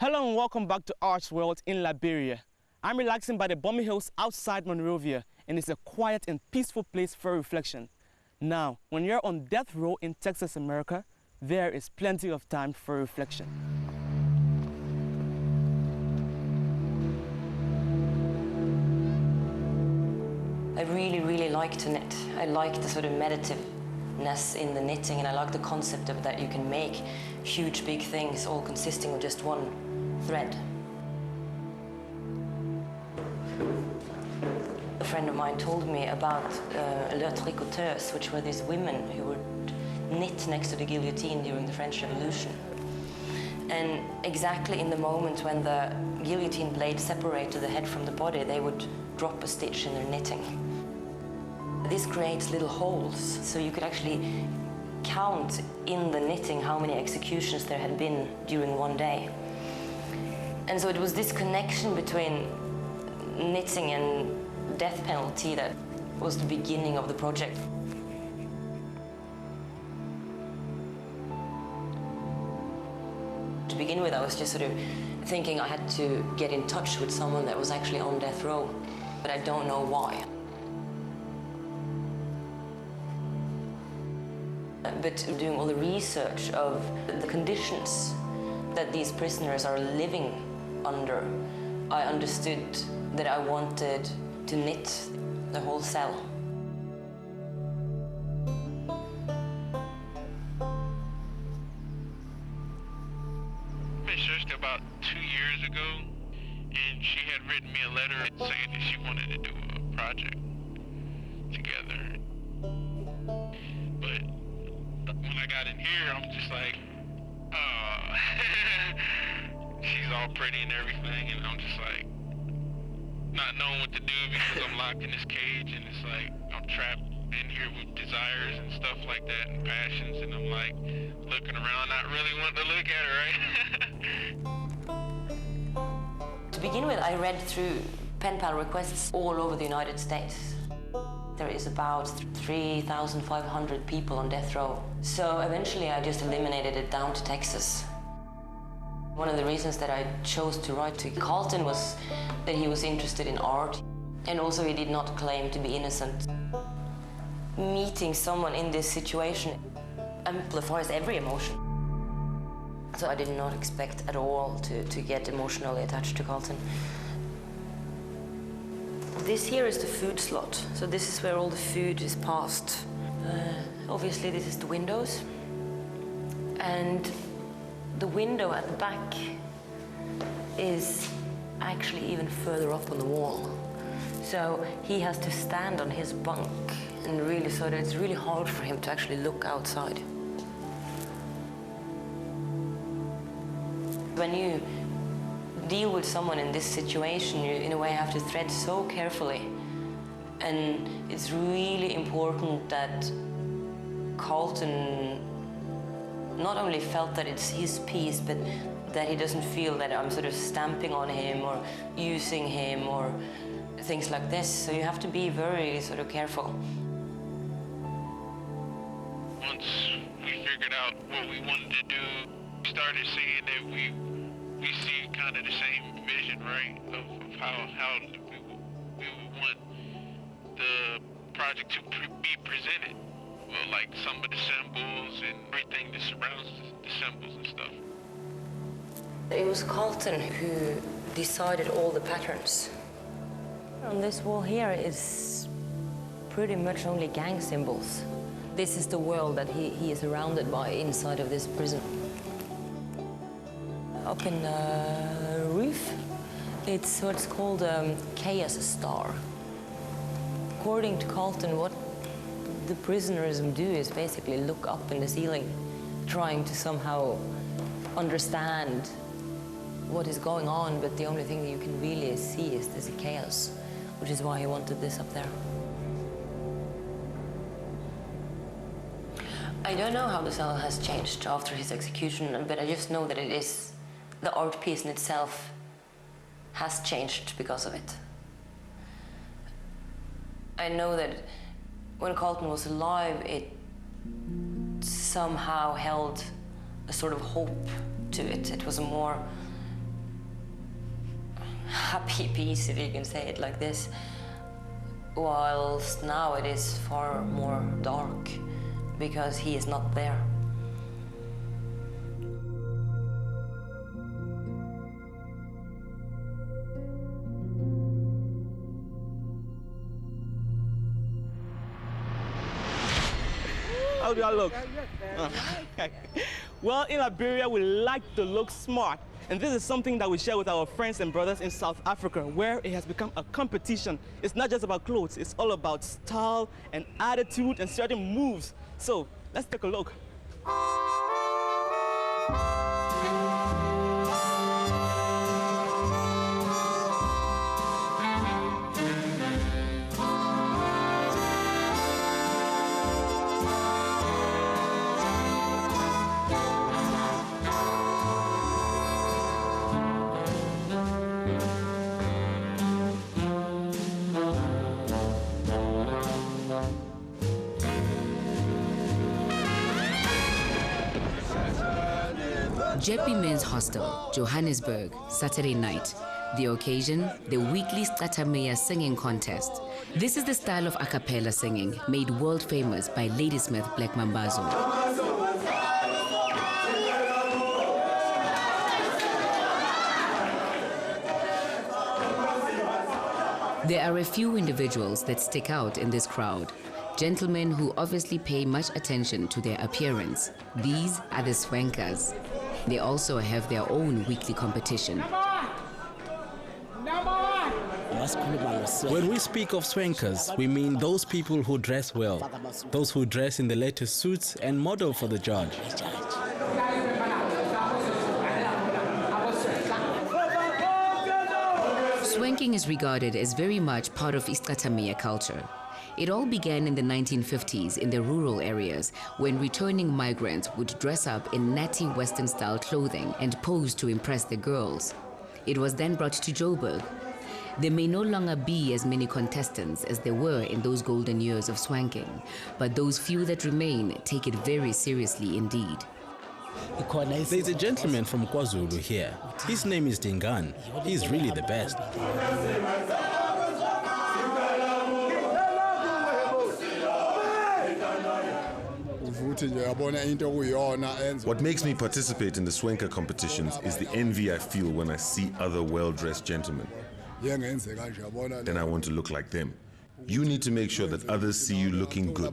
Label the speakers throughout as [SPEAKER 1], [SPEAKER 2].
[SPEAKER 1] Hello and welcome back to Artsworld in Liberia. I'm relaxing by the Bommy Hills outside Monrovia, and it's a quiet and peaceful place for reflection. Now, when you're on death row in Texas, America, there is plenty of time for reflection.
[SPEAKER 2] I really like to knit. I like the sort of meditativeness in the knitting, and I like the concept of that you can make huge big things all consisting of just one thread. A friend of mine told me about Les Tricoteuses, which were these women who would knit next to the guillotine during the French Revolution. And exactly in the moment when the guillotine blade separated the head from the body, they would drop a stitch in their knitting. This creates little holes, so you could actually count in the knitting how many executions there had been during one day. And so it was this connection between knitting and death penalty that was the beginning of the project. To begin with, I was just sort of thinking I had to get in touch with someone that was actually on death row, but I don't know why. But doing all the research of the conditions that these prisoners are living under, I understood that I wanted to knit the whole cell.
[SPEAKER 3] I searched about 2 years ago, and she had written me a letter saying that she wanted to do a project together. But when I got in here, I'm just like, oh, she's all pretty and everything, and I'm just like, not knowing what to do because I'm locked in this cage, and it's like, I'm trapped in here with desires and stuff like that, and passions, and I'm like, looking around, not really wanting to look at her, right?
[SPEAKER 2] To begin with, I read through pen pal requests all over the United States. There is about 3,500 people on death row. So eventually I just eliminated it down to Texas. One of the reasons that I chose to write to Carlton was that he was interested in art, and also he did not claim to be innocent. Meeting someone in this situation amplifies every emotion. So I did not expect at all to get emotionally attached to Carlton. This here is the food slot, so this is where all the food is passed. Obviously this is the windows, and the window at the back is actually even further up on the wall. So he has to stand on his bunk, and really, so that it's really hard for him to actually look outside. When you deal with someone in this situation, you in a way have to tread so carefully, and it's really important that Carlton not only felt that it's his piece, but that he doesn't feel that I'm sort of stamping on him or using him or things like this. So you have to be very sort of careful.
[SPEAKER 3] Once we figured out what we wanted to do, we started seeing that we see kind of the same vision, right, of how we would want the project to be presented. Well, like some of the symbols and everything that surrounds the symbols and stuff.
[SPEAKER 2] It was Carlton who decided all the patterns. On this wall here is pretty much only gang symbols. This is the world that he is surrounded by inside of this prison. Up in the roof, it's what's called a chaos star. According to Carlton, what the prisoners do is basically look up in the ceiling, trying to somehow understand what is going on, but the only thing that you can really see is this chaos, which is why he wanted this up there. I don't know how the cell has changed after his execution, but I just know that the art piece in itself has changed because of it. I know that when Carlton was alive, it somehow held a sort of hope to it. It was a more happy piece, if you can say it like this, whilst now it is far more dark because he is not there.
[SPEAKER 1] How do I look? Well, in Liberia, we like to look smart. And this is something that we share with our friends and brothers in South Africa, where it has become a competition. It's not just about clothes, it's all about style and attitude and certain moves. So let's take a look.
[SPEAKER 4] Jeppy Men's Hostel, Johannesburg, Saturday night. The occasion, the weekly Scatameya singing contest. This is the style of a cappella singing made world famous by Ladysmith Black Mambazo. There are a few individuals that stick out in this crowd. Gentlemen who obviously pay much attention to their appearance. These are the Swankers. They also have their own weekly competition.
[SPEAKER 5] When we speak of swankers, we mean those people who dress well, those who dress in the latest suits and model for the judge.
[SPEAKER 4] Swanking is regarded as very much part of Iscatameya culture. It all began in the 1950s in the rural areas when returning migrants would dress up in natty Western-style clothing and pose to impress the girls. It was then brought to Joburg. There may no longer be as many contestants as there were in those golden years of swanking, but those few that remain take it very seriously indeed.
[SPEAKER 5] There's a gentleman from KwaZulu here. His name is Dingan. He's really the best.
[SPEAKER 6] What makes me participate in the swanker competitions is the envy I feel when I see other well-dressed gentlemen. Then I want to look like them. You need to make sure that others see you looking good.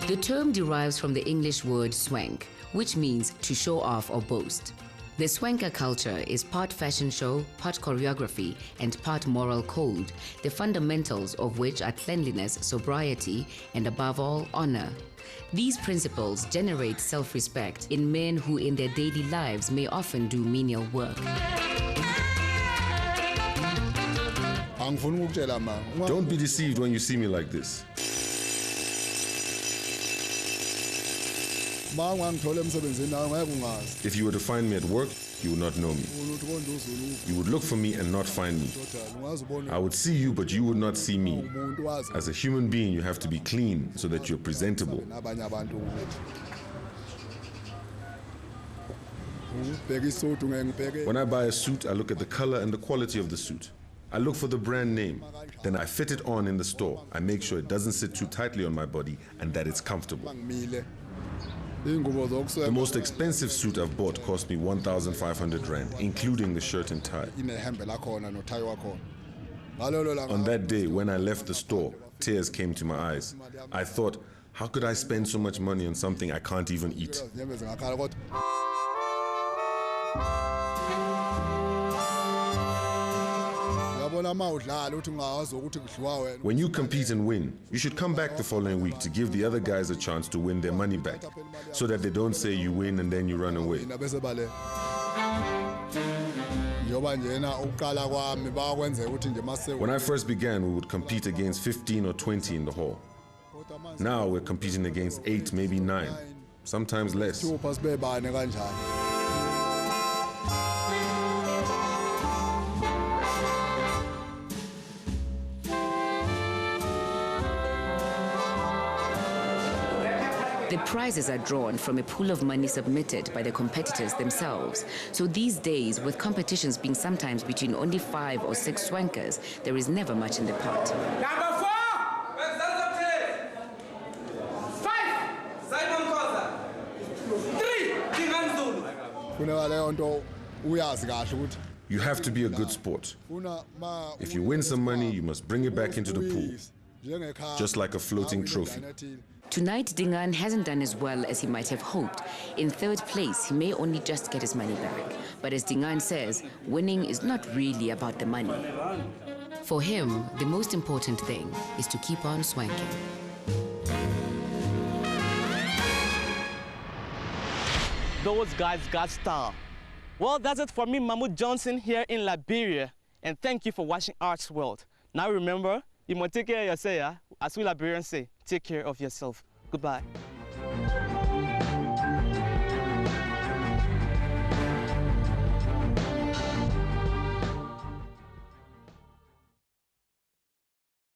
[SPEAKER 4] The term derives from the English word swank, which means to show off or boast. The swanker culture is part fashion show, part choreography, and part moral code, the fundamentals of which are cleanliness, sobriety, and above all, honor. These principles generate self-respect in men who in their daily lives may often do menial work.
[SPEAKER 6] Don't be deceived when you see me like this. If you were to find me at work, you would not know me. You would look for me and not find me. I would see you, but you would not see me. As a human being, you have to be clean so that you're presentable. When I buy a suit, I look at the color and the quality of the suit. I look for the brand name. Then I fit it on in the store. I make sure it doesn't sit too tightly on my body and that it's comfortable. The most expensive suit I've bought cost me 1,500 rand, including the shirt and tie. On that day, when I left the store, tears came to my eyes. I thought, how could I spend so much money on something I can't even eat? When you compete and win, you should come back the following week to give the other guys a chance to win their money back, so that they don't say you win and then you run away. When I first began, we would compete against 15 or 20 in the hall. Now we're competing against 8, maybe 9, sometimes less.
[SPEAKER 4] The prizes are drawn from a pool of money submitted by the competitors themselves. So these days, with competitions being sometimes between only 5 or 6 swankers, there is never much in the pot.
[SPEAKER 7] Number 4, Simon Koza. 3,
[SPEAKER 6] You have to be a good sport. If you win some money, you must bring it back into the pool, just like a floating trophy.
[SPEAKER 4] Tonight, Dingaan hasn't done as well as he might have hoped. In 3rd place, he may only just get his money back. But as Dingaan says, winning is not really about the money. For him, the most important thing is to keep on swanking.
[SPEAKER 1] Those guys got style. Well, that's it for me, Mahmoud Johnson, here in Liberia. And thank you for watching Artsworld. Now remember, you must take care of yourself, as we Liberians say, take care of yourself. Goodbye.